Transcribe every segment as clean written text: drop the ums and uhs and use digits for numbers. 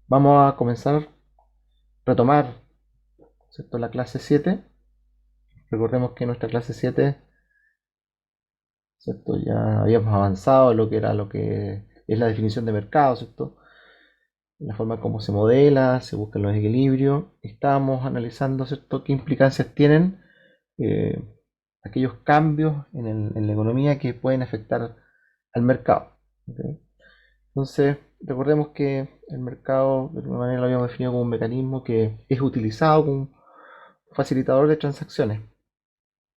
Vamos a comenzar a retomar, ¿cierto?, la clase 7. Recordemos que en nuestra clase 7, ¿cierto?, ya habíamos avanzado en lo que es la definición de mercado, ¿cierto? La forma como se modela, se buscan los equilibrios. Estábamos analizando, ¿cierto?, qué implicancias tienen eh, aquellos cambios en la economía que pueden afectar al mercado. ¿Ok? Entonces, recordemos que el mercado, de alguna manera, lo habíamos definido como un mecanismo que es utilizado como un facilitador de transacciones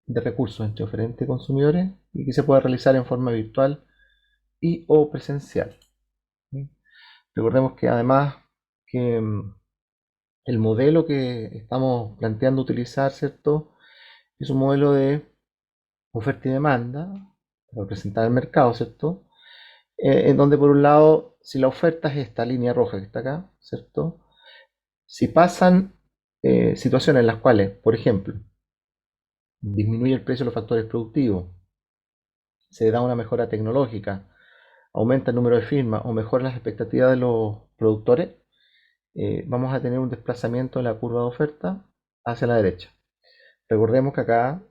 de recursos entre oferentes y consumidores y que se puede realizar en forma virtual y o presencial. ¿Sí? Recordemos que además que el modelo que estamos planteando utilizar, ¿cierto? Es un modelo de oferta y demanda para representar el mercado, ¿cierto? En donde por un lado, si la oferta es esta línea roja que está acá, ¿cierto? Si pasan situaciones en las cuales, por ejemplo, disminuye el precio de los factores productivos, se da una mejora tecnológica, aumenta el número de firmas o mejora las expectativas de los productores, vamos a tener un desplazamiento de la curva de oferta hacia la derecha. Recordemos que acá,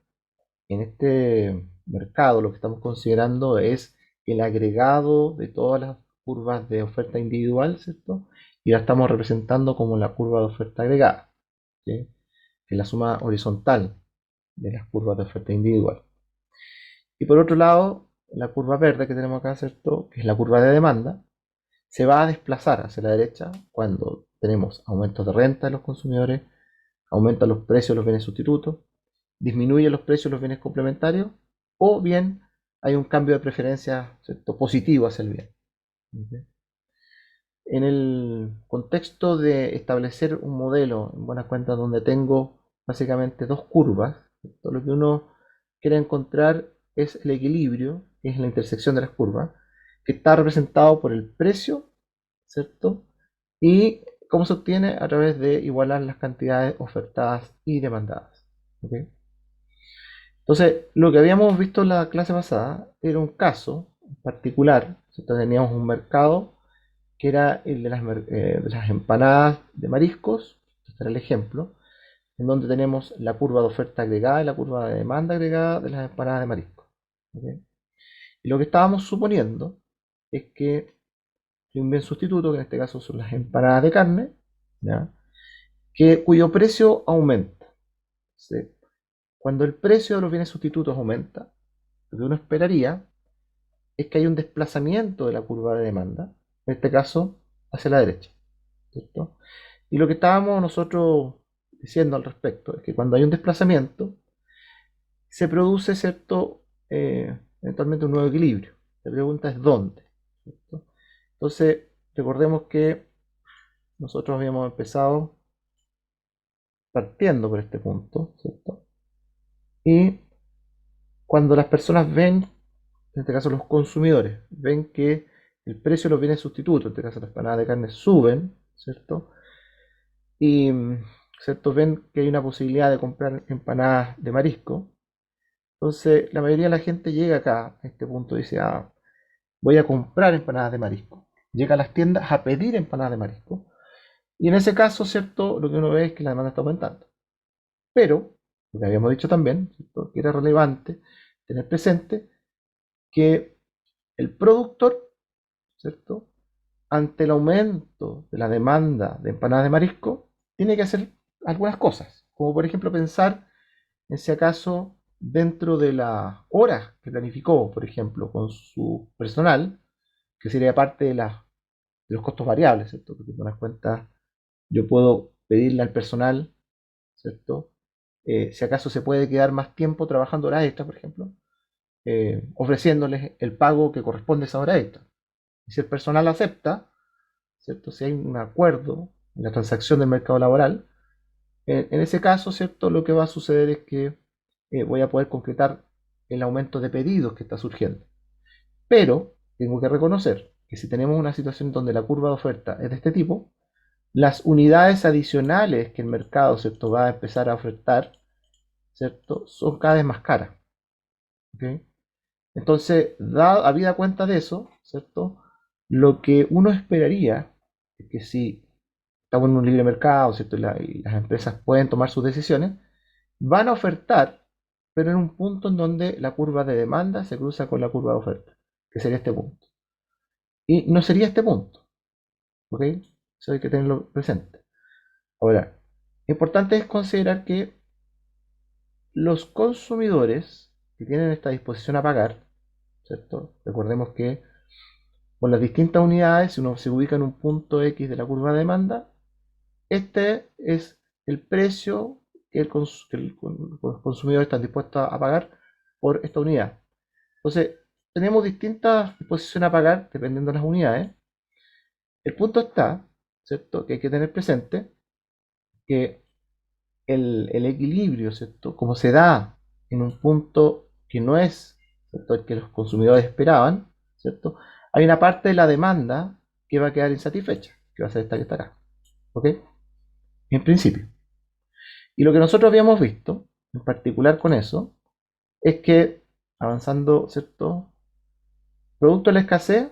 en este mercado, lo que estamos considerando es el agregado de todas las curvas de oferta individual, ¿cierto? Y la estamos representando como la curva de oferta agregada, ¿sí? Que es la suma horizontal de las curvas de oferta individual. Y por otro lado, la curva verde que tenemos acá, ¿cierto?, que es la curva de demanda, se va a desplazar hacia la derecha cuando tenemos aumentos de renta de los consumidores, aumentan los precios de los bienes sustitutos, disminuyen los precios de los bienes complementarios, o bien hay un cambio de preferencia, ¿cierto?, positivo hacia el bien. ¿Ok? En el contexto de establecer un modelo, en buena cuenta, donde tengo básicamente dos curvas, ¿cierto?, lo que uno quiere encontrar es el equilibrio, que es la intersección de las curvas, que está representado por el precio, ¿cierto? Y cómo se obtiene a través de igualar las cantidades ofertadas y demandadas. ¿Ok? Entonces, lo que habíamos visto en la clase pasada era un caso particular, ¿cierto? Teníamos un mercado que era el de las empanadas de mariscos. Este era el ejemplo, en donde tenemos la curva de oferta agregada y la curva de demanda agregada de las empanadas de mariscos. ¿Ok? Y lo que estábamos suponiendo es que hay un bien sustituto, que en este caso son las empanadas de carne, ¿ya?, cuyo precio aumenta. ¿Sí? Cuando el precio de los bienes sustitutos aumenta, lo que uno esperaría es que haya un desplazamiento de la curva de demanda, en este caso hacia la derecha, ¿cierto? Y lo que estábamos nosotros diciendo al respecto es que cuando hay un desplazamiento, se produce, ¿cierto?, eventualmente un nuevo equilibrio. La pregunta es ¿dónde? ¿Cierto? Entonces, recordemos que nosotros habíamos empezado partiendo por este punto, ¿cierto? Y cuando las personas ven, en este caso los consumidores, ven que el precio de los bienes sustitutos, en este caso las empanadas de carne, suben, ¿cierto? Y, ¿cierto?, ven que hay una posibilidad de comprar empanadas de marisco. Entonces, la mayoría de la gente llega acá, a este punto, y dice, ah, voy a comprar empanadas de marisco. Llega a las tiendas a pedir empanadas de marisco. Y en ese caso, ¿cierto?, lo que uno ve es que la demanda está aumentando. Pero, lo que habíamos dicho también, ¿cierto?, que era relevante tener presente que el productor, ¿cierto?, ante el aumento de la demanda de empanadas de marisco, tiene que hacer algunas cosas, como por ejemplo pensar en si acaso dentro de las horas que planificó, por ejemplo, con su personal, que sería parte de los costos variables, ¿cierto? Porque te das cuenta, yo puedo pedirle al personal, ¿cierto? Si acaso se puede quedar más tiempo trabajando horas extras, por ejemplo, ofreciéndoles el pago que corresponde a esa hora extra. Y si el personal acepta, ¿cierto? Si hay un acuerdo en la transacción del mercado laboral, en ese caso, ¿cierto?, lo que va a suceder es que voy a poder concretar el aumento de pedidos que está surgiendo. Pero tengo que reconocer que si tenemos una situación donde la curva de oferta es de este tipo, las unidades adicionales que el mercado, ¿cierto?, va a empezar a ofertar, ¿cierto?, son cada vez más caras. ¿Ok? Entonces, habida cuenta de eso, ¿cierto?, lo que uno esperaría es que si estamos en un libre mercado, ¿cierto? Y las empresas pueden tomar sus decisiones, van a ofertar, pero en un punto en donde la curva de demanda se cruza con la curva de oferta, que sería este punto. Y no sería este punto, ¿ok? Eso hay que tenerlo presente. Ahora, importante es considerar que los consumidores que tienen esta disposición a pagar, ¿cierto? Recordemos que por las distintas unidades, si uno se ubica en un punto X de la curva de demanda, este es el precio que los consumidores están dispuestos a pagar por esta unidad. Entonces, tenemos distintas disposiciones a pagar dependiendo de las unidades. El punto está, ¿cierto? Que hay que tener presente que el equilibrio, ¿cierto? Como se da en un punto que no es, ¿cierto?, el que los consumidores esperaban, ¿cierto? Hay una parte de la demanda que va a quedar insatisfecha, que va a ser esta que está acá, ¿ok? En principio. Y lo que nosotros habíamos visto, en particular con eso, es que avanzando, ¿cierto? Producto de la escasez,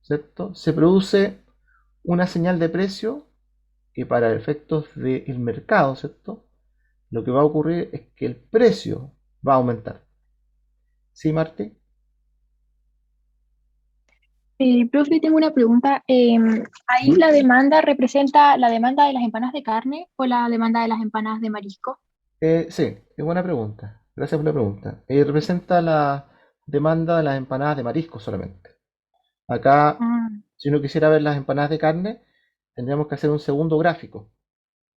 ¿cierto? Se produce una señal de precio que para efectos del mercado, ¿cierto? Lo que va a ocurrir es que el precio va a aumentar. ¿Sí, Martín? Profe, tengo una pregunta. ¿Ahí ¿Mm? la demanda representa la demanda de las empanadas de carne o la demanda de las empanadas de marisco? Sí, es buena pregunta. Gracias por la pregunta. Representa la demanda de las empanadas de marisco solamente. Acá, Ah, si uno quisiera ver las empanadas de carne, tendríamos que hacer un segundo gráfico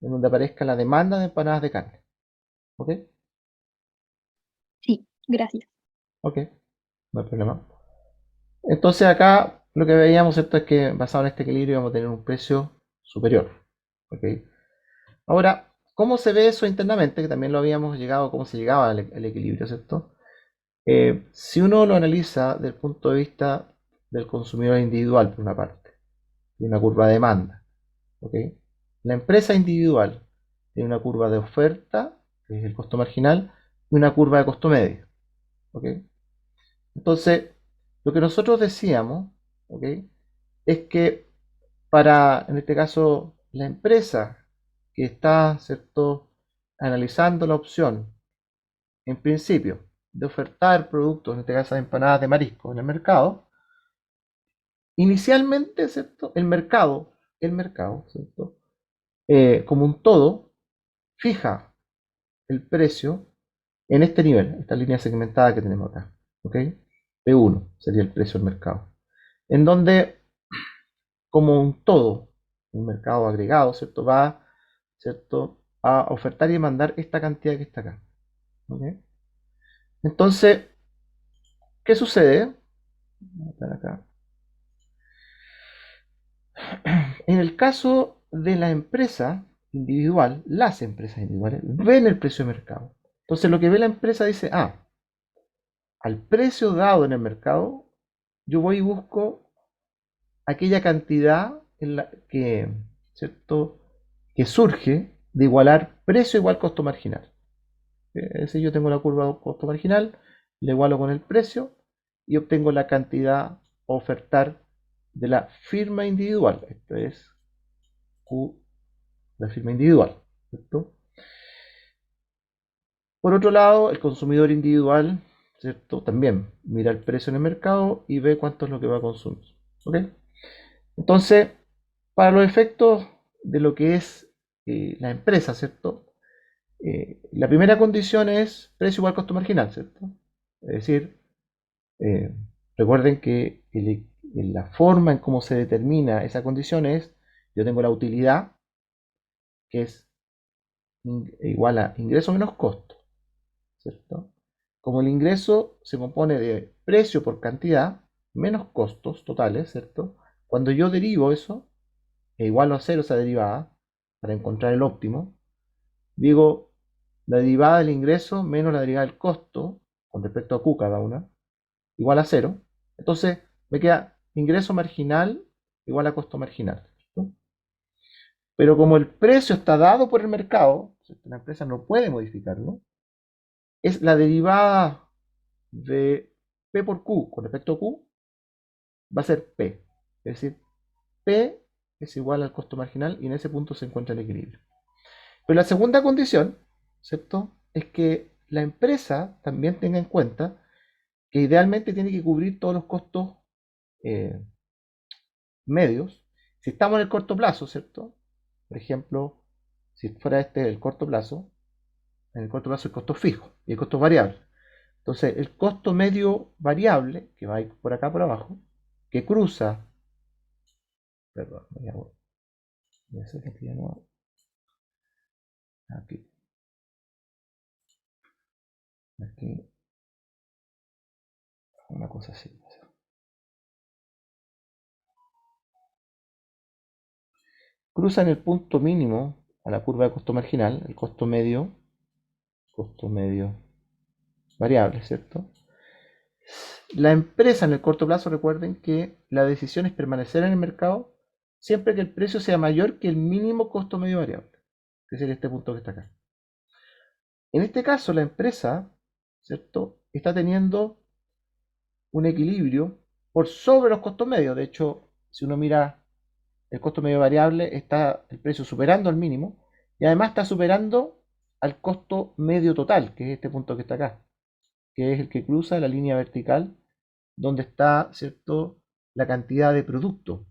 en donde aparezca la demanda de empanadas de carne. ¿Ok? sí, gracias. Ok, no hay problema. Entonces acá lo que veíamos, ¿cierto?, es que basado en este equilibrio vamos a tener un precio superior. ¿Ok? Ahora, ¿cómo se ve eso internamente? Que también lo habíamos llegado, cómo se llegaba al equilibrio, ¿cierto? Si uno lo analiza desde el punto de vista del consumidor individual, por una parte, de una curva de demanda, ¿ok? La empresa individual tiene una curva de oferta, que es el costo marginal, y una curva de costo medio, ¿ok? Entonces, lo que nosotros decíamos, ¿ok?, es que para, en este caso, la empresa que está, ¿cierto?, analizando la opción, en principio, de ofertar productos, en este caso empanadas de marisco en el mercado, inicialmente, ¿cierto?, el mercado, ¿cierto?, como un todo, fija el precio en este nivel, esta línea segmentada que tenemos acá, ¿ok? P1 sería el precio del mercado, en donde como un todo, un mercado agregado, ¿cierto? Va, ¿cierto?, a ofertar y demandar esta cantidad que está acá, ¿ok? Entonces, ¿qué sucede? Acá. En el caso de la empresa individual, las empresas individuales ven el precio de mercado. Entonces, lo que ve la empresa dice, al precio dado en el mercado, yo voy y busco aquella cantidad en la que, ¿cierto?, que surge de igualar precio igual costo marginal. Es decir, yo tengo la curva de costo marginal, le igualo con el precio y obtengo la cantidad a ofertar de la firma individual. Esto es Q, la firma individual, ¿cierto? Por otro lado, el consumidor individual, ¿cierto?, también mira el precio en el mercado y ve cuánto es lo que va a consumir. ¿Ok? Entonces, para los efectos de lo que es la empresa, ¿cierto? La primera condición es precio igual costo marginal, ¿cierto? Es decir, eh, recuerden que en la forma en cómo se determina esa condición es, yo tengo la utilidad, que es igual a ingreso menos costo, ¿cierto? Como el ingreso se compone de precio por cantidad menos costos totales, ¿cierto? Cuando yo derivo eso, e igual a cero esa derivada, para encontrar el óptimo, digo la derivada del ingreso menos la derivada del costo, con respecto a Q cada una, igual a cero. Entonces me queda ingreso marginal igual a costo marginal, ¿cierto? Pero como el precio está dado por el mercado, ¿cierto?, la empresa no puede modificarlo, es la derivada de P por Q con respecto a Q, va a ser P. Es decir, P es igual al costo marginal y en ese punto se encuentra el equilibrio. Pero la segunda condición, ¿cierto? Es que la empresa también tenga en cuenta que idealmente tiene que cubrir todos los costos eh, medios. Si estamos en el corto plazo, ¿cierto? Por ejemplo, si fuera este el corto plazo, en el corto plazo el costo fijo y el costo variable. Entonces, el costo medio variable, que va a ir por acá por abajo, que cruza, perdón, voy a hacer aquí de nuevo, aquí, aquí, una cosa así. Cruza en el punto mínimo a la curva de costo marginal, el costo medio variable, ¿cierto? La empresa en el corto plazo, recuerden que la decisión es permanecer en el mercado siempre que el precio sea mayor que el mínimo costo medio variable, que sería este punto que está acá. En este caso, la empresa, ¿cierto?, está teniendo un equilibrio por sobre los costos medios. De hecho, si uno mira el costo medio variable, está el precio superando al mínimo y además está superando al costo medio total, que es este punto que está acá, que es el que cruza la línea vertical donde está, ¿cierto?, la cantidad de producto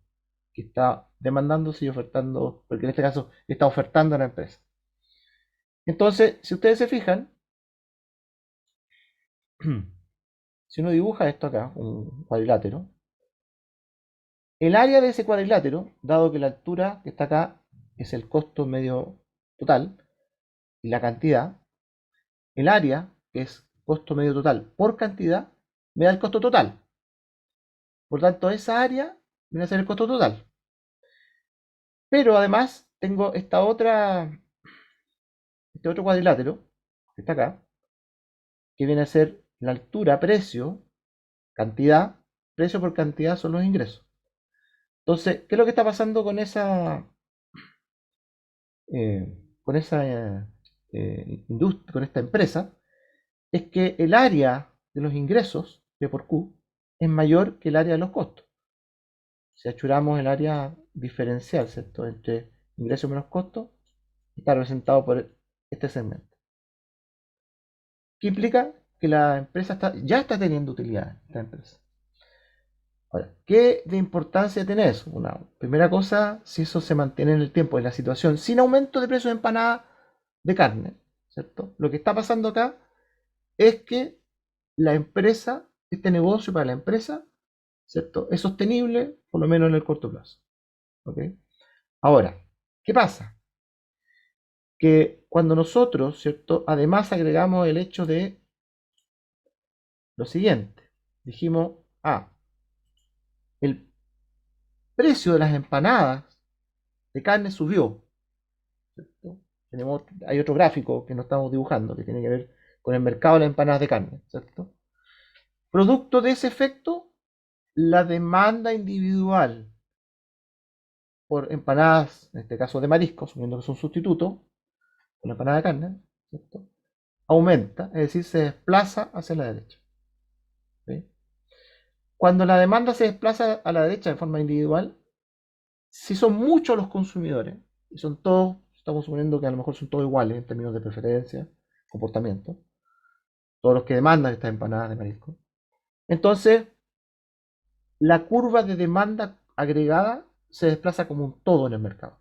que está demandándose y ofertando, porque en este caso está ofertando a la empresa. Entonces, si ustedes se fijan, si uno dibuja esto acá, un cuadrilátero, el área de ese cuadrilátero, dado que la altura que está acá es el costo medio total y la cantidad, el área, que es costo medio total por cantidad, me da el costo total. Por tanto, esa área viene a ser el costo total. Pero además tengo este otro cuadrilátero, que está acá, que viene a ser la altura, precio, cantidad, precio por cantidad son los ingresos. Entonces, ¿qué es lo que está pasando con esa industria, con esta empresa? Es que el área de los ingresos, P por Q, es mayor que el área de los costos. Si achuramos el área diferencial, ¿cierto?, entre ingresos menos costos, está representado por este segmento. ¿Qué implica? Que la empresa ya está teniendo utilidad, esta empresa. Ahora, ¿qué de importancia tiene eso? Una primera cosa, si eso se mantiene en el tiempo, en la situación, sin aumento de precio de empanada de carne, ¿cierto? Lo que está pasando acá es que la empresa, este negocio para la empresa, ¿cierto?, es sostenible, por lo menos en el corto plazo. ¿Ok? Ahora, ¿qué pasa? Que cuando nosotros, ¿cierto?, además agregamos el hecho de lo siguiente, dijimos, el precio de las empanadas de carne subió, ¿cierto? Hay otro gráfico que no estamos dibujando que tiene que ver con el mercado de las empanadas de carne, ¿cierto? Producto de ese efecto, la demanda individual por empanadas, en este caso de mariscos, suponiendo que son sustitutos, con la empanada de carne, ¿cierto?, aumenta, es decir, se desplaza hacia la derecha. ¿Sí? Cuando la demanda se desplaza a la derecha de forma individual, si son muchos los consumidores, y son todos, estamos suponiendo que a lo mejor son todos iguales en términos de preferencia, comportamiento, todos los que demandan estas empanadas de marisco, entonces la curva de demanda agregada se desplaza como un todo en el mercado.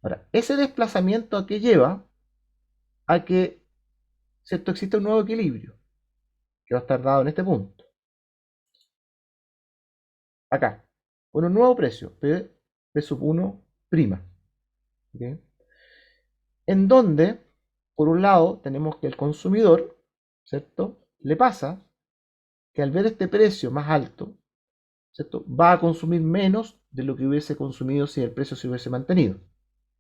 Ahora, ese desplazamiento a que lleva a que, ¿cierto?, existe un nuevo equilibrio que va a estar dado en este punto. Acá, con un nuevo precio, P sub 1', ¿okay?, en donde, por un lado, tenemos que el consumidor, ¿cierto?, le pasa que al ver este precio más alto, ¿cierto?, va a consumir menos de lo que hubiese consumido si el precio se hubiese mantenido.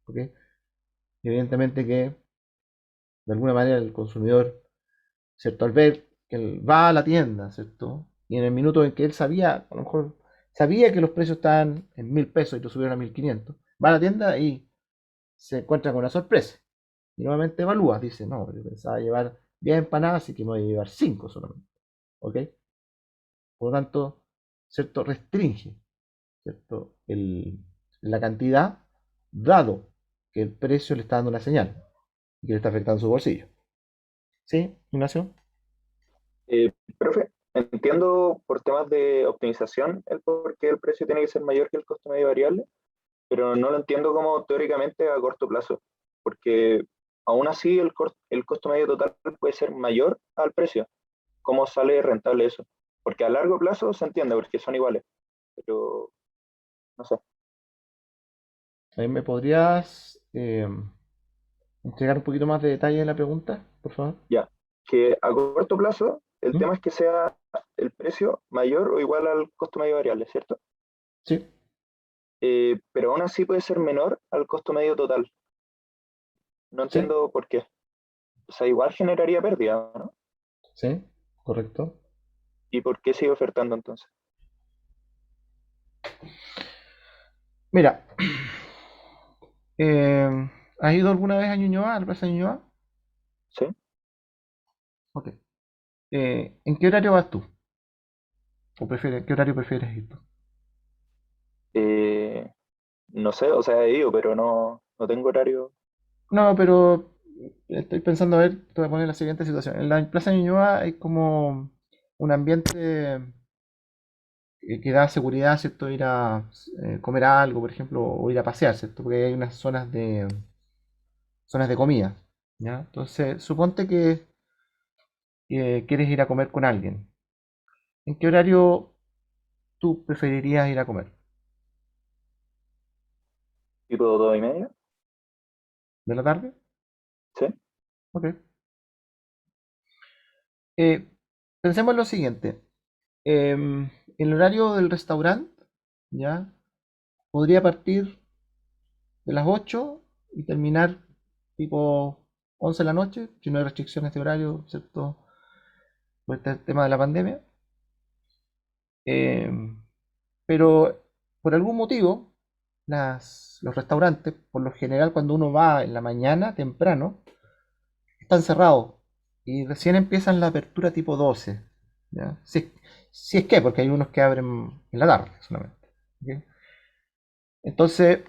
¿Okay? Evidentemente que, de alguna manera, el consumidor, ¿cierto?, al ver que él va a la tienda, ¿cierto?, y en el minuto en que él sabía, a lo mejor sabía que los precios estaban en 1.000 pesos y lo subieron a 1.500, va a la tienda y se encuentra con una sorpresa. Y nuevamente evalúa, dice, no, yo pensaba llevar 10 empanadas, así que me voy a llevar 5 solamente. ¿Ok? Por lo tanto, ¿cierto?, restringe, ¿cierto?, la cantidad, dado que el precio le está dando una señal y que le está afectando su bolsillo. ¿Sí, Ignacio? Profe, entiendo por temas de optimización el por qué el precio tiene que ser mayor que el costo medio variable, pero no lo entiendo como teóricamente a corto plazo, porque aún así el costo medio total puede ser mayor al precio. ¿Cómo sale rentable eso? Porque a largo plazo se entiende, porque son iguales, pero no sé. ¿Me podrías entregar un poquito más de detalle en la pregunta, por favor? Ya, que a corto plazo el ¿Mm? tema es que sea el precio mayor o igual al costo medio variable, ¿cierto? Sí, Pero aún así puede ser menor al costo medio total. No sí, entiendo por qué. O sea, igual generaría pérdida, ¿no? sí, correcto. ¿Y por qué sigue ofertando entonces? Mira, ¿has ido alguna vez a Ñuñoa, a la Plaza Ñuñoa? ¿Sí? Ok. ¿En qué horario vas tú? ¿Qué horario prefieres ir tú? Eh, no sé, o sea, he ido, pero no tengo horario. No, pero estoy pensando, a ver, te voy a poner la siguiente situación. En la Plaza Ñuñoa hay como un ambiente que da seguridad, ¿cierto? Ir a comer algo, por ejemplo, o ir a pasear, ¿cierto? Porque hay unas zonas de comida, ¿ya? Entonces, suponte que quieres ir a comer con alguien. ¿En qué horario tú preferirías ir a comer? ¿Tipo 2:30? ¿De la tarde? ¿Sí? Ok. Eh, Pensemos en lo siguiente. El horario del restaurante, ¿ya? Podría partir de las 8 y terminar tipo 11 de la noche, si no hay restricciones de horario, ¿cierto? Por este tema de la pandemia. Eh, pero por algún motivo, los restaurantes, por lo general cuando uno va en la mañana temprano, están cerrados y recién empiezan la apertura tipo 12. ¿Ya? Si es que, porque hay unos que abren en la tarde solamente. ¿Ok? Entonces,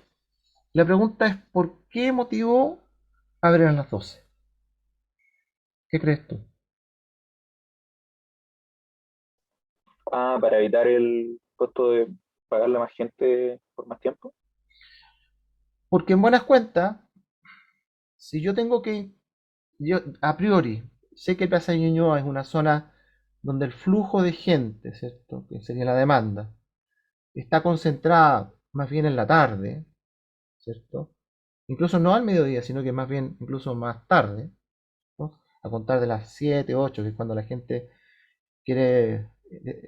la pregunta es, ¿por qué motivo abren a las 12? ¿Qué crees tú? Ah, para evitar el costo de pagarle a más gente por más tiempo. Porque en buenas cuentas, si yo tengo que, yo a priori, sé que Plaza de Ñuñoa es una zona donde el flujo de gente, ¿cierto? Que sería la demanda, está concentrada más bien en la tarde, ¿cierto? Incluso no al mediodía, sino que más bien incluso más tarde, ¿no? A contar de las 7 8, que es cuando la gente quiere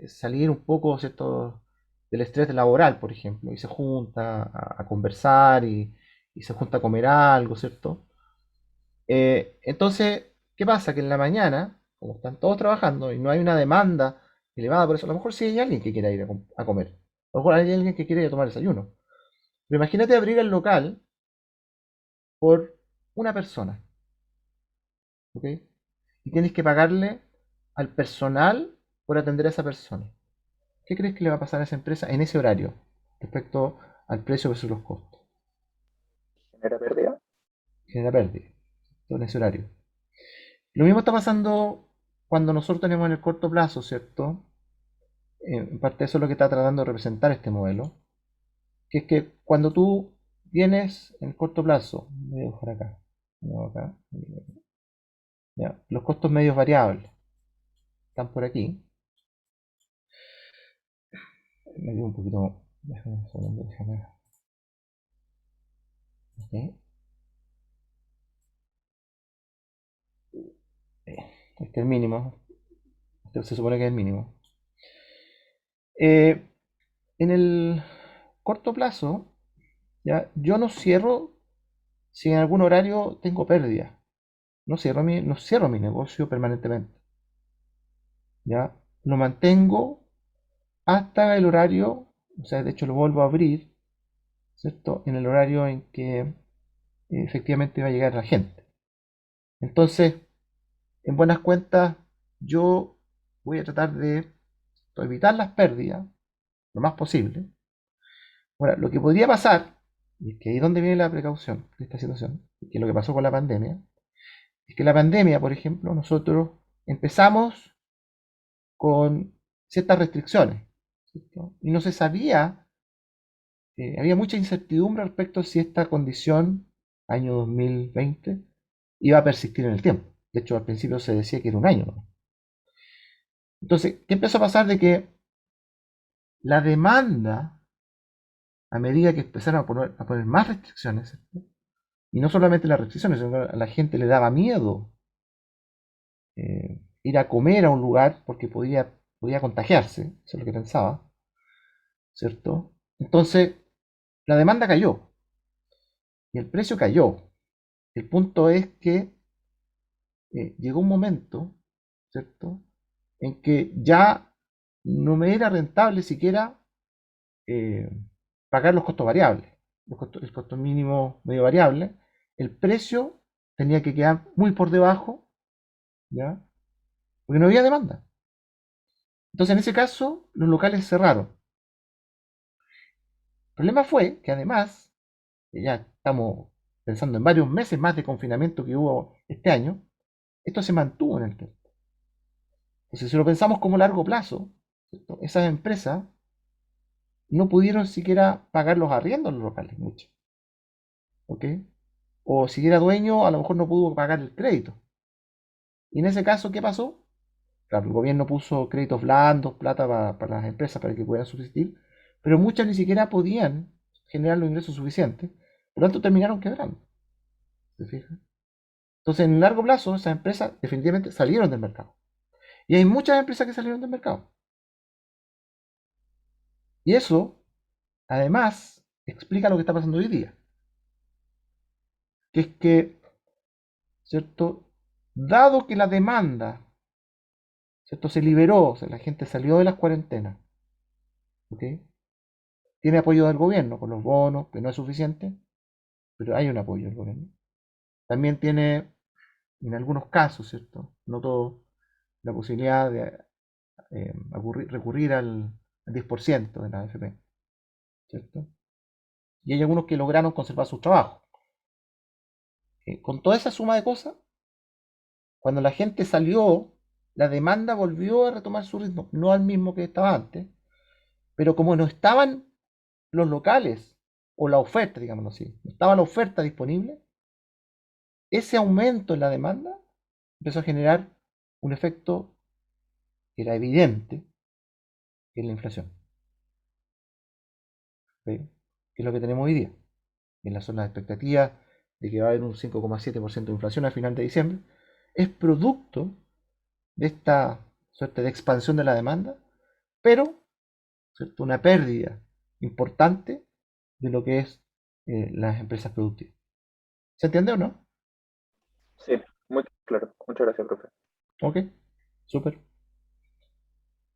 salir un poco, ¿cierto? Del estrés laboral, por ejemplo, y se junta a conversar y se junta a comer algo, ¿cierto? Entonces, ¿qué pasa? Que en la mañana, como están todos trabajando y no hay una demanda elevada por eso, a lo mejor sí hay alguien que quiera ir a comer, a lo mejor hay alguien que quiere ir a tomar desayuno. Pero imagínate abrir el local por una persona, ¿ok? Y tienes que pagarle al personal por atender a esa persona. ¿Qué crees que le va a pasar a esa empresa en ese horario respecto al precio versus los costos? ¿Genera pérdida? Genera pérdida en ese horario. Lo mismo está pasando cuando nosotros tenemos en el corto plazo, ¿cierto? En parte eso es lo que está tratando de representar este modelo, que es que cuando tú tienes en el corto plazo, voy a dibujar acá, acá, ya, los costos medios variables están por aquí, me dio un poquito, déjame un segundo, déjame, ok, este es el mínimo, este se supone que es el mínimo. Eh, en el corto plazo, ya, yo no cierro si en algún horario tengo pérdida. No cierro mi negocio permanentemente. ¿Ya? Lo mantengo hasta el horario, o sea, de hecho lo vuelvo a abrir, ¿cierto? En el horario en que efectivamente va a llegar la gente. Entonces, en buenas cuentas, yo voy a tratar de evitar las pérdidas lo más posible. Ahora, lo que podría pasar y que ahí es donde viene la precaución de esta situación, que es lo que pasó con la pandemia, es que la pandemia, por ejemplo, nosotros empezamos con ciertas restricciones, ¿cierto? Y no se sabía, había mucha incertidumbre respecto a si esta condición, año 2020, iba a persistir en el tiempo. De hecho, al principio se decía que era un año, ¿no? Entonces, ¿qué empezó a pasar? De que la demanda, a medida que empezaron a poner más restricciones, ¿cierto? Y no solamente las restricciones, sino que a la gente le daba miedo ir a comer a un lugar porque podía contagiarse, eso es lo que pensaba, ¿cierto? Entonces, la demanda cayó y el precio cayó. El punto es que llegó un momento, ¿cierto?, en que ya no me era rentable siquiera eh, pagar los costos variables, el costo mínimo medio variable, el precio tenía que quedar muy por debajo, ¿ya? Porque no había demanda. Entonces, en ese caso, los locales cerraron. El problema fue que además, ya estamos pensando en varios meses más de confinamiento que hubo este año, esto se mantuvo en el tiempo. Entonces, si lo pensamos como largo plazo, ¿cierto?, esas empresas no pudieron siquiera pagar los arriendos en los locales, mucho, ¿ok? O si era dueño, a lo mejor no pudo pagar el crédito. Y en ese caso, ¿qué pasó? Claro, el gobierno puso créditos blandos, plata para las empresas para que puedan subsistir, pero muchas ni siquiera podían generar los ingresos suficientes, por lo tanto terminaron quebrando. ¿Se fijan? Entonces, en el largo plazo, esas empresas definitivamente salieron del mercado. Y hay muchas empresas que salieron del mercado. Y eso, además, explica lo que está pasando hoy día. Que es que, ¿cierto? Dado que la demanda, ¿cierto?, se liberó, o sea, la gente salió de las cuarentenas, ¿ok? Tiene apoyo del gobierno con los bonos, que no es suficiente, pero hay un apoyo del gobierno. También tiene, en algunos casos, ¿cierto?, no todo, la posibilidad de recurrir al 10% de la AFP, ¿cierto? Y hay algunos que lograron conservar sus trabajos. Con toda esa suma de cosas, cuando la gente salió, la demanda volvió a retomar su ritmo, no al mismo que estaba antes, pero como no estaban los locales o la oferta, digámoslo así, no estaba la oferta disponible, ese aumento en la demanda empezó a generar un efecto que era evidente, que es la inflación, ¿sí?, que es lo que tenemos hoy día. En las zonas de expectativas de que va a haber un 5,7% de inflación al final de diciembre, es producto de esta suerte de expansión de la demanda, pero, ¿cierto?, una pérdida importante de lo que es las empresas productivas. ¿Se entiende o no? Sí, muy claro. Muchas gracias, profe. Ok, súper.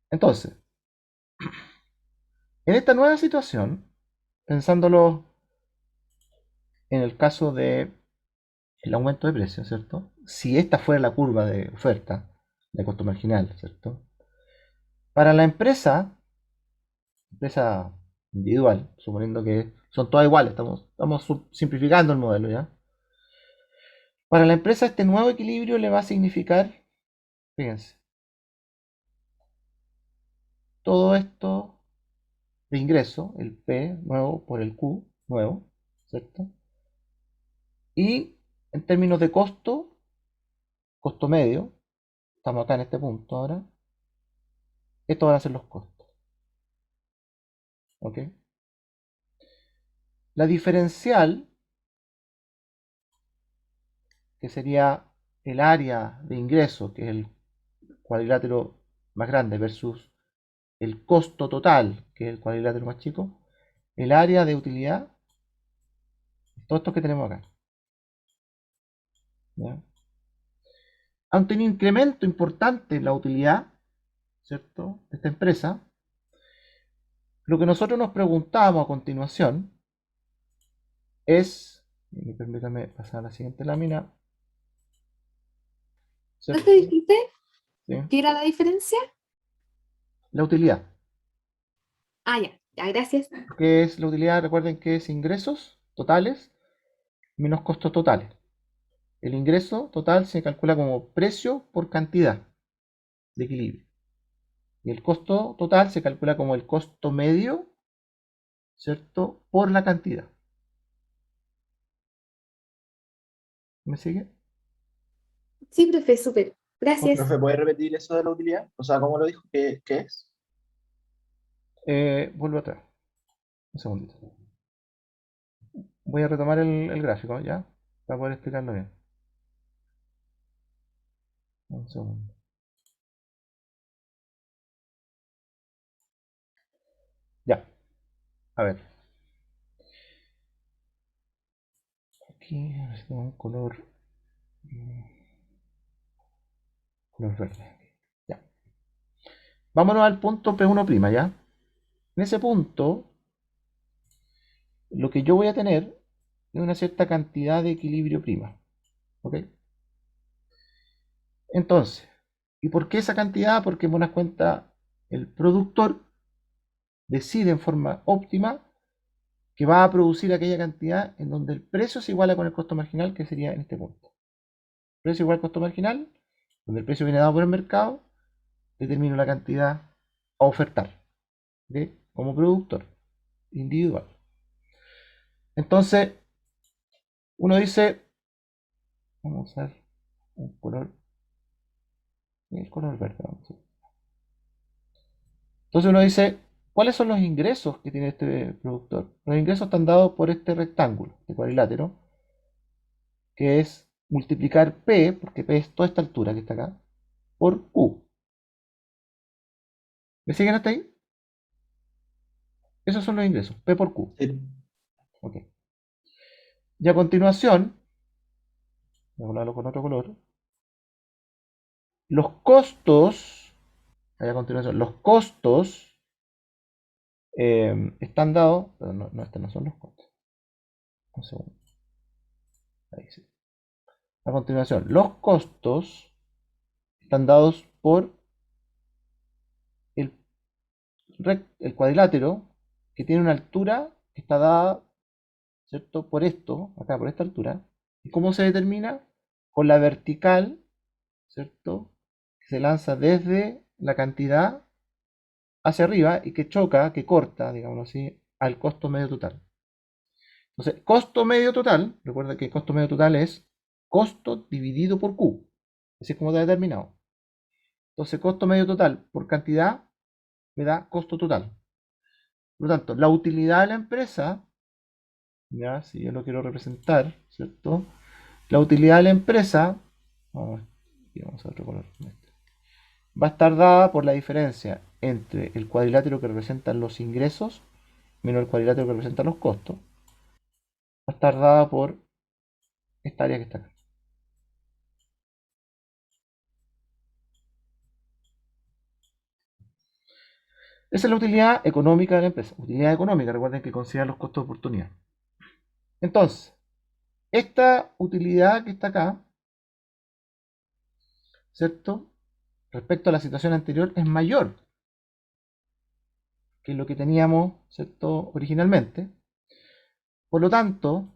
Entonces, en esta nueva situación, pensándolo en el caso de el aumento de precios, ¿cierto? Si esta fuera la curva de oferta de costo marginal, ¿cierto? Para la empresa individual, suponiendo que son todas iguales, estamos simplificando el modelo, ¿ya? Para la empresa este nuevo equilibrio le va a significar, fíjense, todo esto de ingreso, el P nuevo por el Q nuevo, ¿cierto? Y en términos de costo medio, estamos acá en este punto ahora, estos van a ser los costos, ¿ok? La diferencial, que sería el área de ingreso, que es el cuadrilátero más grande, versus el costo total, que es el cuadrilátero más chico, el área de utilidad, todo esto que tenemos acá, ¿ya? Ante un incremento importante en la utilidad, ¿cierto?, de esta empresa, lo que nosotros nos preguntamos a continuación es, permítame pasar a la siguiente lámina, ¿No ¿cierto? te dijiste ¿Sí? qué era la diferencia? La utilidad. Ah, ya, ya, gracias. ¿Qué es la utilidad? Recuerden que es ingresos totales menos costos totales. El ingreso total se calcula como precio por cantidad de equilibrio. Y el costo total se calcula como el costo medio, ¿cierto? Por la cantidad. ¿Me sigue? Sí, profe, súper. Gracias. Profe, ¿puede repetir eso de la utilidad? O sea, ¿cómo lo dijo? ¿Qué es? Vuelvo atrás. Un segundito. Voy a retomar el gráfico, ¿ya? Para poder explicarlo bien. Un segundo. Ya. A ver. Aquí, a ver si tengo un color. Color verde. Ya. Vámonos al punto P1', ¿ya? En ese punto, lo que yo voy a tener es una cierta cantidad de equilibrio prima. ¿Ok? Entonces, ¿y por qué esa cantidad? Porque en buenas cuentas el productor decide en forma óptima que va a producir aquella cantidad en donde el precio se iguala con el costo marginal, que sería en este punto. Precio igual costo marginal, donde el precio viene dado por el mercado, determino la cantidad a ofertar, ¿ok? Como productor individual. Entonces, uno dice, vamos a usar un color, el color verde. Entonces uno dice, ¿cuáles son los ingresos que tiene este productor? Los ingresos están dados por este rectángulo, este cuadrilátero, que es multiplicar P, porque P es toda esta altura que está acá, por Q. ¿Me siguen hasta ahí? Esos son los ingresos, P por Q. Sí. Ok. Y a continuación, voy a hablarlo con otro color, los costos, a continuación, los costos están dados, pero no, estos no son los costos. Un segundo. Ahí sí. A continuación, los costos están dados por el, el cuadrilátero que tiene una altura que está dada, ¿cierto? Por esto, acá, por esta altura. ¿Y cómo se determina? Con la vertical, ¿cierto? Que se lanza desde la cantidad hacia arriba y que choca, que corta, digamos así, al costo medio total. Entonces, costo medio total, recuerda que el costo medio total es costo dividido por Q. Así es como está determinado. Entonces, costo medio total por cantidad me da costo total. Por lo tanto, la utilidad de la empresa, ya, si yo lo quiero representar, ¿cierto? La utilidad de la empresa, vamos a otro color, va a estar dada por la diferencia entre el cuadrilátero que representa los ingresos menos el cuadrilátero que representa los costos. Va a estar dada por esta área que está acá. Esa es la utilidad económica de la empresa. Utilidad económica, recuerden que considera los costos de oportunidad. Entonces, esta utilidad que está acá, ¿cierto? Respecto a la situación anterior es mayor que lo que teníamos, ¿cierto? Originalmente. Por lo tanto,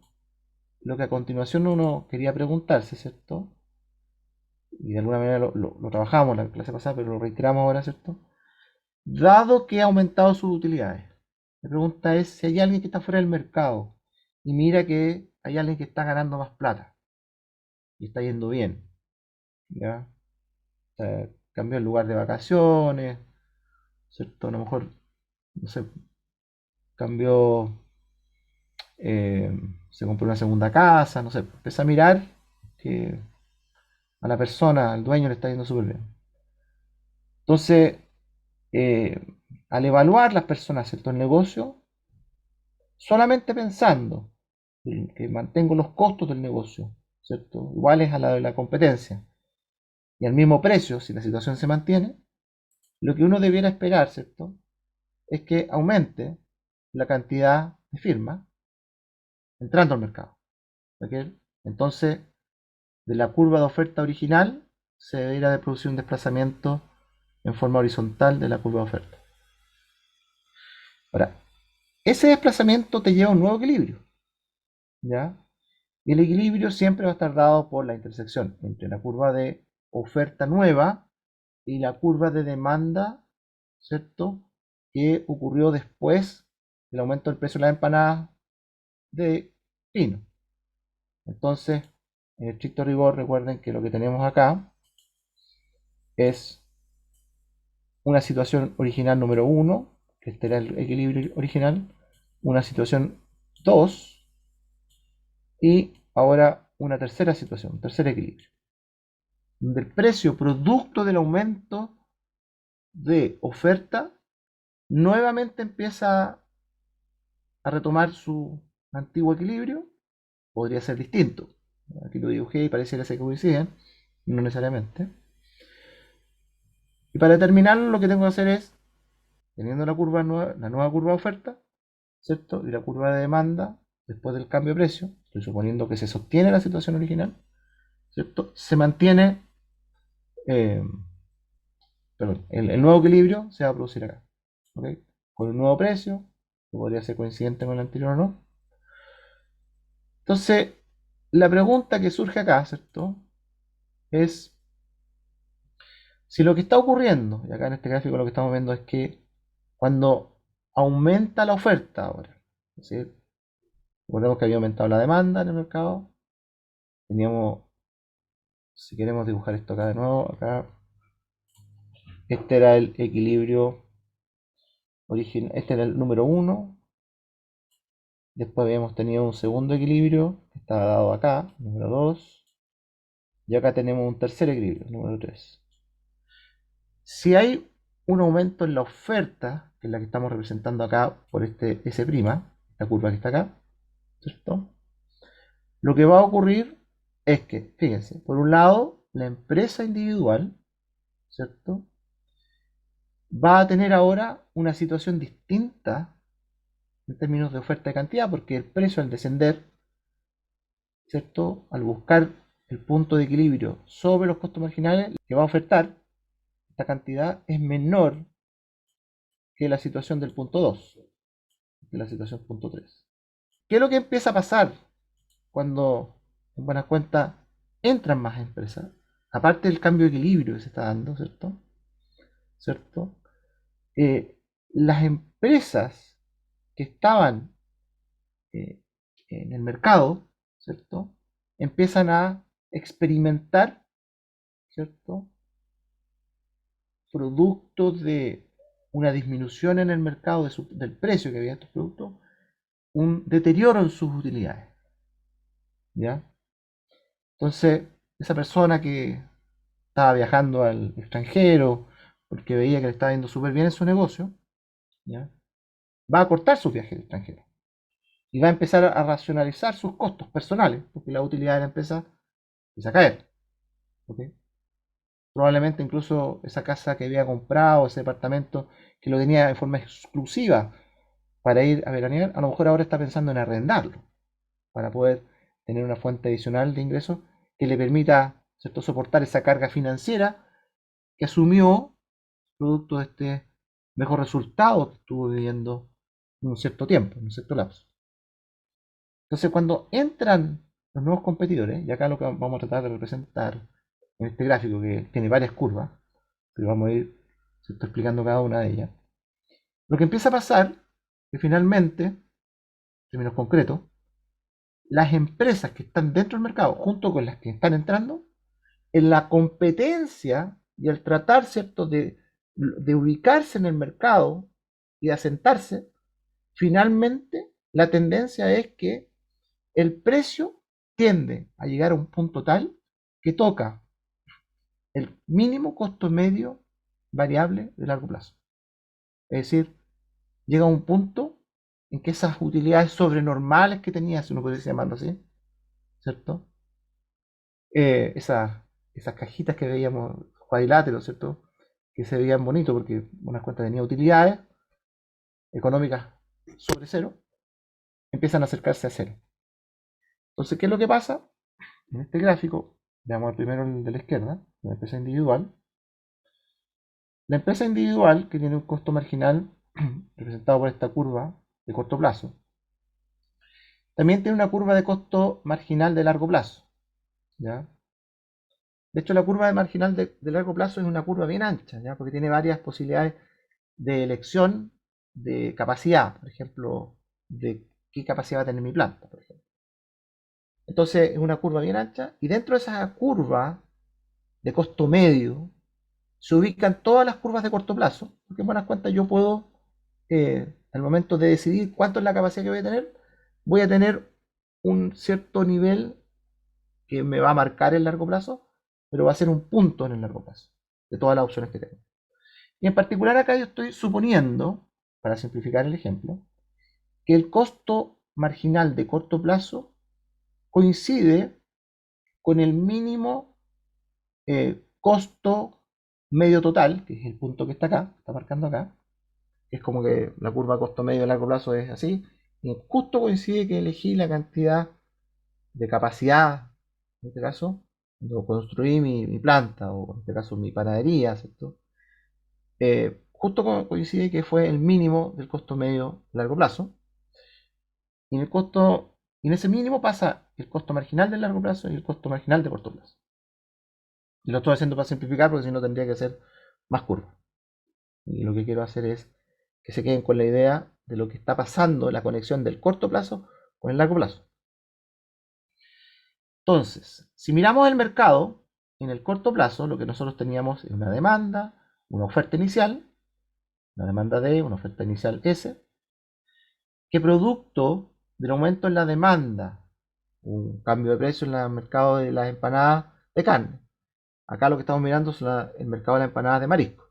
lo que a continuación uno quería preguntarse, ¿cierto? Y de alguna manera lo trabajamos en la clase pasada, pero lo reiteramos ahora, ¿cierto? Dado que ha aumentado sus utilidades, la pregunta es si hay alguien que está fuera del mercado y mira que hay alguien que está ganando más plata y está yendo bien, ¿ya? O sea, cambió el lugar de vacaciones, ¿cierto? A lo mejor, no sé, cambió, eh, se compró una segunda casa, no sé, empieza a mirar que a la persona, al dueño le está yendo súper bien. Entonces, eh, al evaluar las personas, ¿cierto? El negocio, solamente pensando que mantengo los costos del negocio, ¿cierto? Iguales a la de la competencia y al mismo precio, si la situación se mantiene, lo que uno debiera esperar, ¿cierto? Es que aumente la cantidad de firmas entrando al mercado. ¿Ok? Entonces, de la curva de oferta original se debería de producir un desplazamiento en forma horizontal de la curva de oferta. Ahora, ese desplazamiento te lleva a un nuevo equilibrio. ¿ya? Y el equilibrio siempre va a estar dado por la intersección entre la curva de oferta nueva y la curva de demanda, ¿cierto? Que ocurrió después del aumento del precio de las empanadas de pino. Entonces, en estricto rigor, recuerden que lo que tenemos acá es una situación original número 1, que este era el equilibrio original, una situación 2 y ahora una tercera situación, un tercer equilibrio, donde el precio producto del aumento de oferta nuevamente empieza a retomar su antiguo equilibrio. Podría ser distinto. Aquí lo dibujé y pareciera ser que coinciden, no necesariamente. Y para determinarlo, lo que tengo que hacer es, teniendo la curva nueva, la nueva curva de oferta, ¿cierto? Y la curva de demanda, después del cambio de precio, estoy suponiendo que se sostiene la situación original, ¿cierto? Se mantiene, eh, perdón, el nuevo equilibrio se va a producir acá, ¿ok? Con un nuevo precio, que podría ser coincidente con el anterior o no. Entonces, la pregunta que surge acá, ¿cierto? Es si lo que está ocurriendo, y acá en este gráfico lo que estamos viendo es que cuando aumenta la oferta ahora, es decir, recordemos que había aumentado la demanda en el mercado, teníamos, si queremos dibujar esto acá de nuevo, acá, este era el equilibrio original, este era el número 1, después habíamos tenido un segundo equilibrio, que estaba dado acá, número 2, y acá tenemos un tercer equilibrio, número 3. Si hay un aumento en la oferta, que es la que estamos representando acá por este S', la curva que está acá, ¿cierto? Lo que va a ocurrir es que, fíjense, por un lado, la empresa individual, ¿cierto? Va a tener ahora una situación distinta en términos de oferta y cantidad, porque el precio al descender, ¿cierto? Al buscar el punto de equilibrio sobre los costos marginales que va a ofertar, esta cantidad es menor que la situación del punto 2, que la situación punto 3. ¿Qué es lo que empieza a pasar cuando, en buenas cuentas, entran más empresas? Aparte del cambio de equilibrio que se está dando, ¿cierto? ¿Cierto? Las empresas que estaban en el mercado, ¿cierto? Empiezan a experimentar, ¿cierto? Producto de una disminución en el mercado del precio que había estos productos, un deterioro en sus utilidades, ¿ya? Entonces, esa persona que estaba viajando al extranjero porque veía que le estaba yendo súper bien en su negocio, ¿ya? Va a cortar sus viajes al extranjero y va a empezar a racionalizar sus costos personales, porque la utilidad de la empresa empieza a caer, ¿ok? Probablemente incluso esa casa que había comprado, ese departamento que lo tenía de forma exclusiva para ir a veranear, a lo mejor ahora está pensando en arrendarlo para poder tener una fuente adicional de ingresos que le permita, ¿cierto?, soportar esa carga financiera que asumió producto de este mejor resultado que estuvo viviendo en un cierto tiempo, en un cierto lapso. Entonces, cuando entran los nuevos competidores, y acá lo que vamos a tratar de representar en este gráfico que tiene varias curvas, pero vamos a ir, ¿cierto?, explicando cada una de ellas, lo que empieza a pasar es que finalmente, en términos concretos, las empresas que están dentro del mercado, junto con las que están entrando, en la competencia y al tratar, ¿cierto?, de ubicarse en el mercado y de asentarse, finalmente la tendencia es que el precio tiende a llegar a un punto tal que toca el mínimo costo medio variable de largo plazo. Es decir, llega a un punto en que esas utilidades sobrenormales que tenía, si uno puede llamarlo así, ¿cierto? Esas cajitas que veíamos cuadriláteros, ¿cierto? Que se veían bonitos porque unas cuentas tenían utilidades económicas sobre cero, empiezan a acercarse a cero. Entonces, ¿qué es lo que pasa? En este gráfico, veamos primero el de la izquierda, la empresa individual. La empresa individual, que tiene un costo marginal representado por esta curva de corto plazo, también tiene una curva de costo marginal de largo plazo, ¿ya? De hecho, la curva de marginal de largo plazo es una curva bien ancha, ¿ya? Porque tiene varias posibilidades de elección de capacidad, por ejemplo, de qué capacidad va a tener mi planta, por ejemplo. Entonces, es una curva bien ancha, y dentro de esa curva de costo medio se ubican todas las curvas de corto plazo, porque en buenas cuentas yo puedo, al momento de decidir cuánto es la capacidad que voy a tener un cierto nivel que me va a marcar el largo plazo, pero va a ser un punto en el largo plazo de todas las opciones que tengo. Y en particular acá yo estoy suponiendo, para simplificar el ejemplo, que el costo marginal de corto plazo coincide con el mínimo costo medio total, que es el punto que está acá, está marcando acá. Es como que la curva costo medio a largo plazo es así. Y justo coincide que elegí la cantidad de capacidad, en este caso, cuando construí mi planta, o en este caso mi panadería, ¿cierto? Justo coincide que fue el mínimo del costo medio a largo plazo. Y en ese mínimo pasa el costo marginal de largo plazo y el costo marginal de corto plazo. Y lo estoy haciendo para simplificar porque si no tendría que ser más curva. Y lo que quiero hacer es que se queden con la idea de lo que está pasando, la conexión del corto plazo con el largo plazo. Entonces, si miramos el mercado, en el corto plazo, lo que nosotros teníamos es una demanda, una oferta inicial, una demanda D, una oferta inicial S, que producto del aumento en la demanda, un cambio de precio en el mercado de las empanadas de carne. Acá lo que estamos mirando es el mercado de las empanadas de marisco.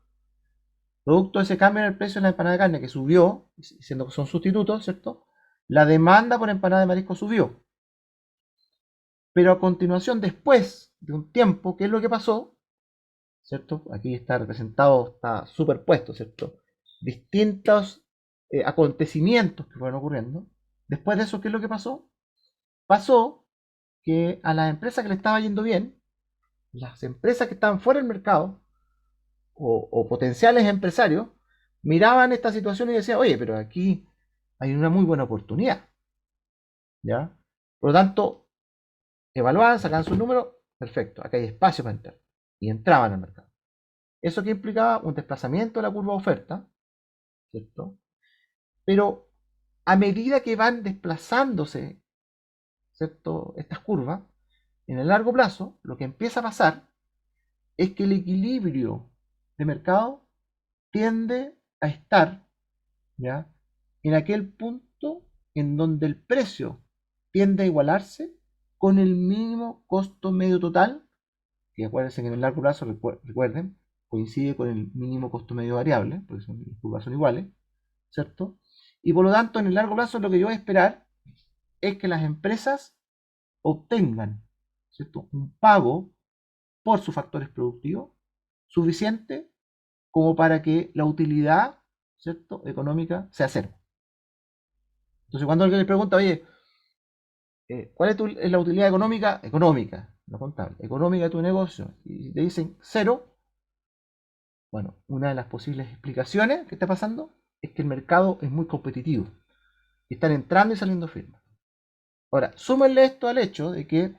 Producto de ese cambio en el precio de la empanada de carne que subió, siendo que son sustitutos, ¿cierto? La demanda por empanada de marisco subió. Pero a continuación, después de un tiempo, ¿qué es lo que pasó? ¿Cierto? Aquí está representado, está superpuesto, ¿cierto? Distintos acontecimientos que fueron ocurriendo. Después de eso, ¿qué es lo que pasó? Pasó que a las empresas que le estaba yendo bien, las empresas que estaban fuera del mercado, o potenciales empresarios, miraban esta situación y decían, oye, pero aquí hay una muy buena oportunidad, ¿ya? Por lo tanto, evaluaban, sacaban sus números, perfecto, acá hay espacio para entrar, y entraban al mercado. Eso que implicaba un desplazamiento de la curva de oferta, ¿cierto? Pero a medida que van desplazándose, ¿cierto?, estas curvas, en el largo plazo, lo que empieza a pasar es que el equilibrio de mercado tiende a estar, ¿ya?, en aquel punto en donde el precio tiende a igualarse con el mínimo costo medio total, que acuérdense que en el largo plazo, recuerden, coincide con el mínimo costo medio variable, porque las curvas son iguales, ¿cierto? Y por lo tanto, en el largo plazo lo que yo voy a esperar es que las empresas obtengan, ¿cierto?, un pago por sus factores productivos suficiente como para que la utilidad, ¿cierto?, económica sea cero. Entonces, cuando alguien le pregunta, oye, ¿cuál es la utilidad económica? Económica, no contable, económica de tu negocio, y te dicen cero, bueno, una de las posibles explicaciones que está pasando es que el mercado es muy competitivo y están entrando y saliendo firmas. Ahora, súmenle esto al hecho de que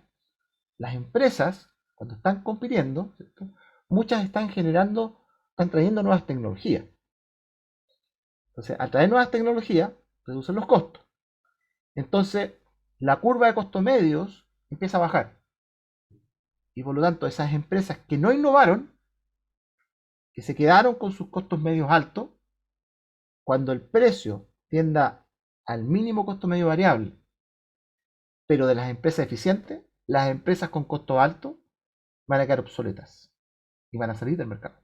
las empresas, cuando están compitiendo, ¿cierto?, muchas están trayendo nuevas tecnologías. Entonces, al traer nuevas tecnologías, reducen los costos. Entonces, la curva de costos medios empieza a bajar. Y por lo tanto, esas empresas que no innovaron, que se quedaron con sus costos medios altos, cuando el precio tienda al mínimo costo medio variable, pero de las empresas eficientes, las empresas con costos altos van a quedar obsoletas y van a salir del mercado.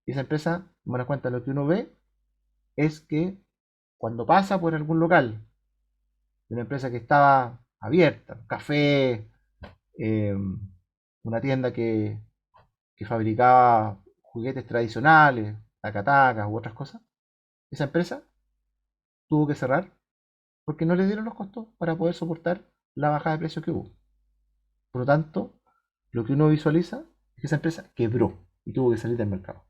Y esa empresa, en buena cuenta, lo que uno ve es que cuando pasa por algún local de una empresa que estaba abierta, un café, una tienda que fabricaba juguetes tradicionales, tacatacas u otras cosas, esa empresa tuvo que cerrar porque no le dieron los costos para poder soportar la bajada de precios que hubo. Por lo tanto, lo que uno visualiza es que esa empresa quebró y tuvo que salir del mercado.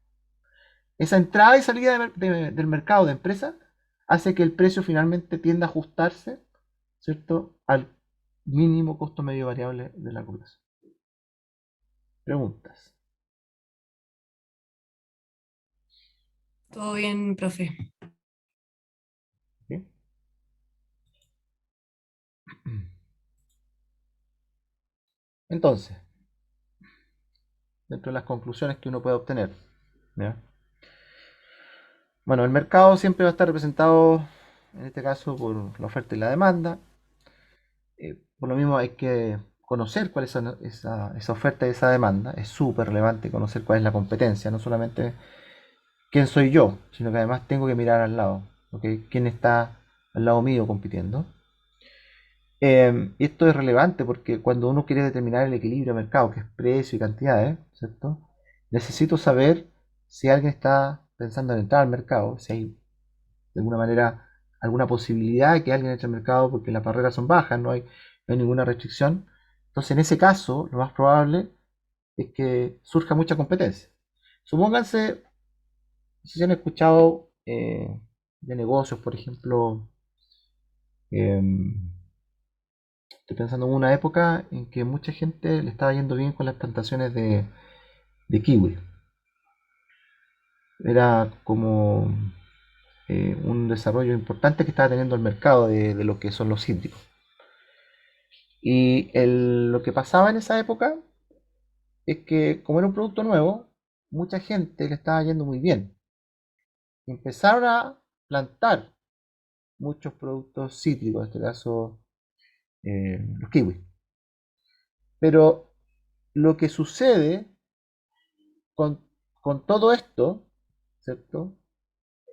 Esa entrada y salida del mercado de empresas hace que el precio finalmente tienda a ajustarse, ¿cierto? Al mínimo costo medio variable de largo plazo. Preguntas. Todo bien, profe. ¿Sí? Entonces, dentro de las conclusiones que uno puede obtener, ¿ya? Bueno, el mercado siempre va a estar representado, en este caso, por la oferta y la demanda. Por lo mismo hay que conocer cuál es esa oferta y esa demanda. Es súper relevante conocer cuál es la competencia, no solamente quién soy yo, sino que además tengo que mirar al lado, ¿ok? Quién está al lado mío compitiendo. Y esto es relevante porque cuando uno quiere determinar el equilibrio de mercado, que es precio y cantidades, ¿cierto? Necesito saber si alguien está pensando en entrar al mercado, si hay de alguna manera alguna posibilidad de que alguien entre al mercado porque las barreras son bajas, no hay ninguna restricción. Entonces, en ese caso, lo más probable es que surja mucha competencia. Supónganse, si se han escuchado de negocios, por ejemplo, estoy pensando en una época en que mucha gente le estaba yendo bien con las plantaciones de kiwi. Era como un desarrollo importante que estaba teniendo el mercado de lo que son los cítricos. Y lo que pasaba en esa época es que como era un producto nuevo, mucha gente le estaba yendo muy bien. Y empezaron a plantar muchos productos cítricos, en este caso los kiwis. Pero lo que sucede con, con todo esto, ¿cierto?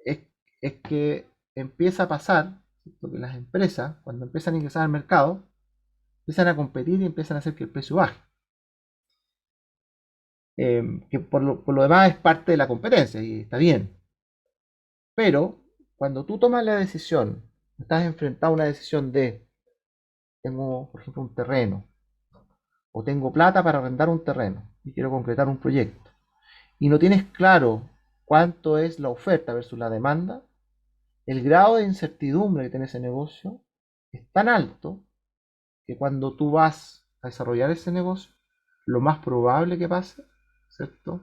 Es, es que empieza a pasar, ¿cierto? Que las empresas, cuando empiezan a ingresar al mercado, empiezan a competir y empiezan a hacer que el precio baje. Que por lo demás es parte de la competencia y está bien. Pero cuando tú tomas la decisión, estás enfrentado a una decisión de, tengo, por ejemplo, un terreno, o tengo plata para arrendar un terreno y quiero concretar un proyecto, y no tienes claro cuánto es la oferta versus la demanda, el grado de incertidumbre que tiene ese negocio es tan alto que cuando tú vas a desarrollar ese negocio, lo más probable que pase, ¿cierto?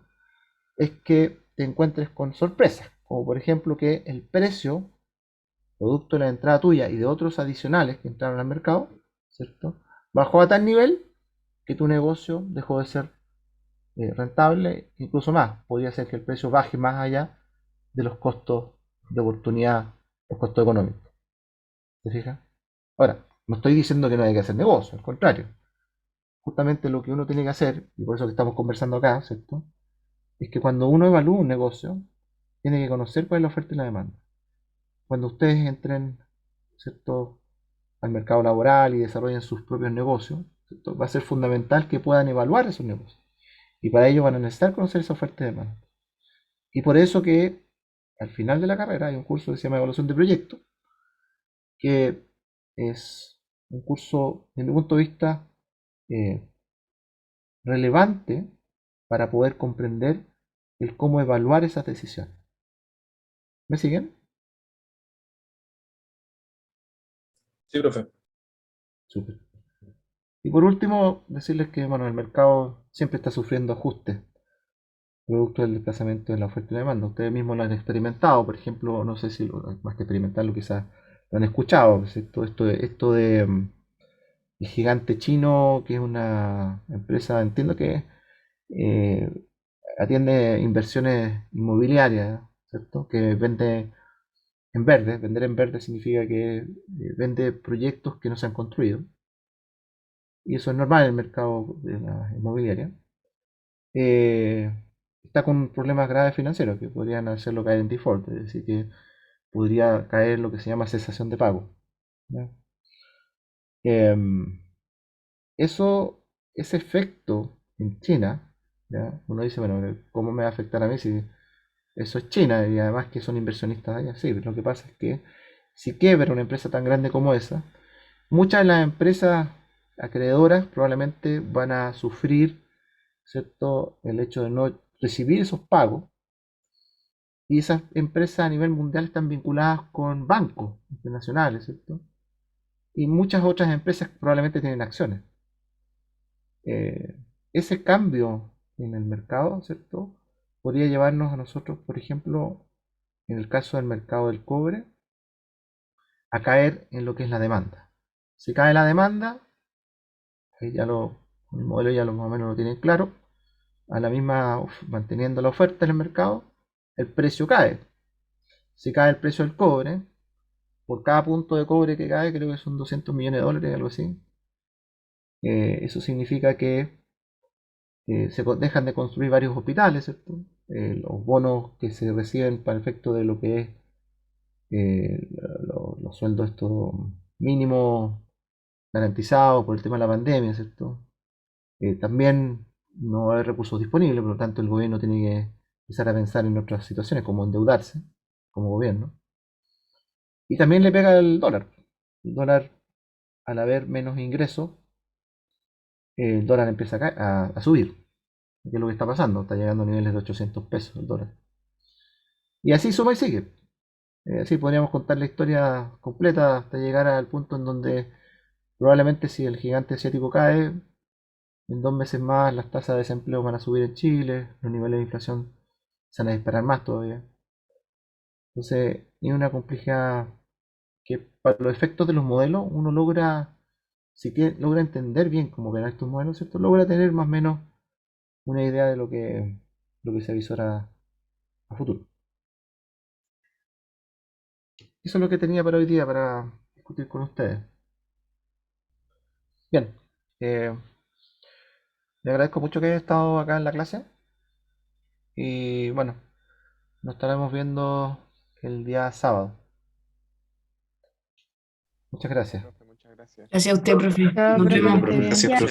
Es que te encuentres con sorpresas, como por ejemplo que el precio, producto de la entrada tuya y de otros adicionales que entraron al mercado, ¿cierto? Bajó a tal nivel que tu negocio dejó de ser rentable, incluso más. Podría ser que el precio baje más allá de los costos de oportunidad, los costos económicos. ¿Te fijas? Ahora, no estoy diciendo que no hay que hacer negocio, al contrario. Justamente lo que uno tiene que hacer, y por eso que estamos conversando acá, ¿cierto? Es que cuando uno evalúa un negocio, tiene que conocer cuál es la oferta y la demanda. Cuando ustedes entren, ¿cierto?, al mercado laboral y desarrollen sus propios negocios, ¿cierto?, va a ser fundamental que puedan evaluar esos negocios. Y para ello van a necesitar conocer esa oferta y demanda. Y por eso que al final de la carrera hay un curso que se llama Evaluación de Proyectos, que es un curso, desde mi punto de vista, eh, relevante para poder comprender el cómo evaluar esas decisiones. ¿Me siguen? Sí, profe. Súper. Y por último, decirles que bueno, el mercado siempre está sufriendo ajustes producto del desplazamiento de la oferta y la demanda. Ustedes mismos lo han experimentado, por ejemplo, no sé si más que experimentarlo, quizás lo han escuchado, ¿cierto? Esto de el gigante chino, que es una empresa, entiendo que eh, atiende inversiones inmobiliarias, ¿cierto? Que vende en verde. Vender en verde significa que vende proyectos que no se han construido. Y eso es normal en el mercado de la inmobiliaria. eh, Está con problemas graves financieros que podrían hacerlo caer en default, es decir, que podría caer lo que se llama cesación de pago. ¿Ya? Em, eso, ese efecto en China, ¿ya? Uno dice, bueno, ¿cómo me va a afectar a mí si eso es China y además que son inversionistas allá? Sí, pero lo que pasa es que si quiebra una empresa tan grande como esa, muchas de las empresas acreedoras probablemente van a sufrir, ¿cierto?, el hecho de no recibir esos pagos. Y esas empresas a nivel mundial están vinculadas con bancos internacionales, ¿cierto? y muchas otras empresas probablemente tienen acciones. Ese cambio en el mercado, ¿cierto? Podría llevarnos a nosotros, por ejemplo, en el caso del mercado del cobre, a caer en lo que es la demanda. Si cae la demanda, ahí el modelo ya más o menos lo tienen claro, a la misma, manteniendo la oferta en el mercado, el precio cae. Si cae el precio del cobre, por cada punto de cobre que cae, creo que son 200 millones de dólares, algo así. Eso significa que dejan de construir varios hospitales, ¿cierto? Los bonos que se reciben para efecto de lo que es los sueldos estos mínimos garantizados por el tema de la pandemia, ¿cierto? También no va a haber recursos disponibles, por lo tanto el gobierno tiene que empezar a pensar en otras situaciones, como endeudarse como gobierno. Y también le pega el dólar. El dólar, al haber menos ingresos, el dólar empieza a subir. ¿Qué es lo que está pasando? Está llegando a niveles de 800 pesos el dólar. Y así suma y sigue. Así podríamos contar la historia completa hasta llegar al punto en donde probablemente si el gigante asiático cae, en 2 meses más las tasas de desempleo van a subir en Chile, los niveles de inflación se van a disparar más todavía. Entonces, es una complejidad que para los efectos de los modelos uno logra, si que logra entender bien cómo operan estos modelos, ¿cierto? Logra tener más o menos una idea de lo que se avisora a futuro. Eso es lo que tenía para hoy día para discutir con ustedes. Bien, eh, le agradezco mucho que haya estado acá en la clase y bueno, nos estaremos viendo el día sábado. Muchas gracias. Profe, muchas gracias. Gracias a usted, profe. Chao, Nos profe, que vemos. esté bien. Gracias, profe.